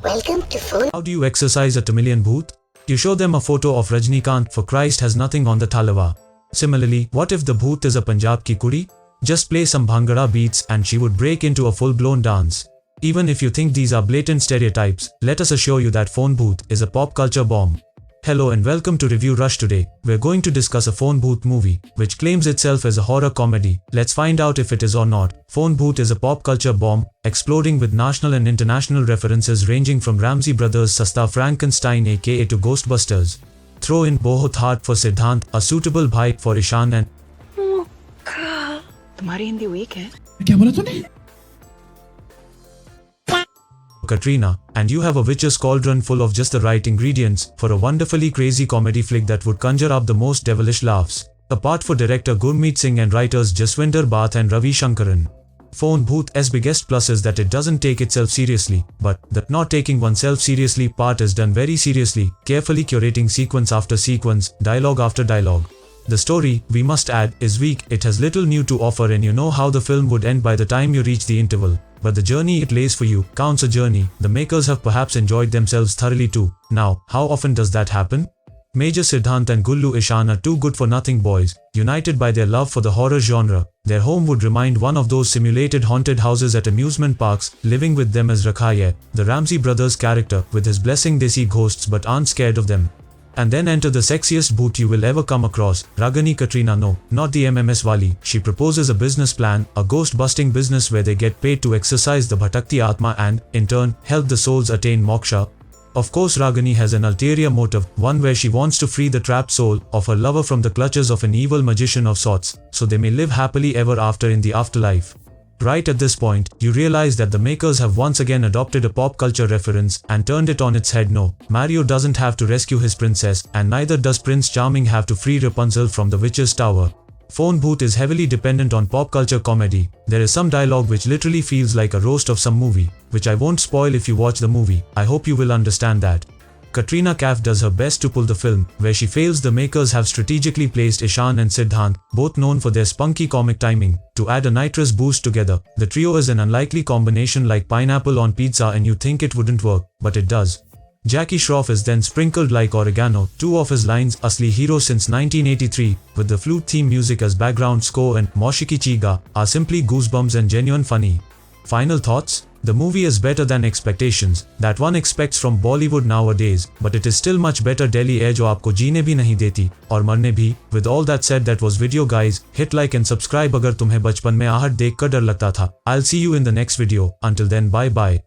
Welcome to phone. How do you exercise a Tamilian booth? You show them a photo of Rajnikant, for Christ has nothing on the thalava. Similarly, what if the booth is a Punjab ki kudi? Just play some bhangra beats and she would break into a full-blown dance. Even if you think these are blatant stereotypes, let us assure you that phone booth is a pop culture bomb. Hello and welcome to Review Rush. Today, we're going to discuss a phone booth movie, which claims itself as a horror comedy. Let's find out if it is or not. Phone booth is a pop culture bomb, exploding with national and international references ranging from Ramsey Brothers' Sasta Frankenstein aka to Ghostbusters. Throw in Bahut Hard for Siddharth, a suitable bhai for Ishan and तुम्हारी Hindi week है क्या बोला तूने? Katrina, and you have a witch's cauldron full of just the right ingredients for a wonderfully crazy comedy flick that would conjure up the most devilish laughs. Apart for director Gurmeet Singh and writers Jaswinder Bhatt and Ravi Shankaran. Phone Booth's biggest plus is that it doesn't take itself seriously, but the not taking oneself seriously part is done very seriously, carefully curating sequence after sequence, dialogue after dialogue. The story, we must add, is weak. It has little new to offer and you know how the film would end by the time you reach the interval. But the journey it lays for you counts a journey. The makers have perhaps enjoyed themselves thoroughly too. Now, how often does that happen? Major Siddharth and Gullu Ishan are two good-for-nothing boys, united by their love for the horror genre. Their home would remind one of those simulated haunted houses at amusement parks. Living with them is Rakhaye, the Ramsey brothers character, with his blessing they see ghosts but aren't scared of them. And then enter the sexiest booth you will ever come across, Ragani Katrina. No, not the MMS Wali. She proposes a business plan, a ghost-busting business where they get paid to exorcise the Bhatakti Atma and, in turn, help the souls attain moksha. Of course, Ragani has an ulterior motive, one where she wants to free the trapped soul of her lover from the clutches of an evil magician of sorts, so they may live happily ever after in the afterlife. Right at this point, you realize that the makers have once again adopted a pop culture reference and turned it on its head. No, Mario doesn't have to rescue his princess, and neither does Prince Charming have to free Rapunzel from the witch's tower. Phone Booth is heavily dependent on pop culture comedy. There is some dialogue which literally feels like a roast of some movie, which I won't spoil if you watch the movie. I hope you will understand that. Katrina Kaif does her best to pull the film. Where she fails, the makers have strategically placed Ishan and Siddharth, both known for their spunky comic timing, to add a nitrous boost together. The trio is an unlikely combination like pineapple on pizza and you think it wouldn't work, but it does. Jackie Shroff is then sprinkled like oregano. Two of his lines, Asli Hero since 1983, with the flute theme music as background score and Moshiki Chiga, are simply goosebumps and genuine funny. Final thoughts? The movie is better than expectations that one expects from Bollywood nowadays, but it is still much better Delhi air jo aapko jeene bhi nahi deti aur marne bhi. With all that said, that was video guys. Hit like and subscribe agar tumhe bachpan mein आहट देख कर डर लगता था. I'll see you in the next video. Until then, bye bye.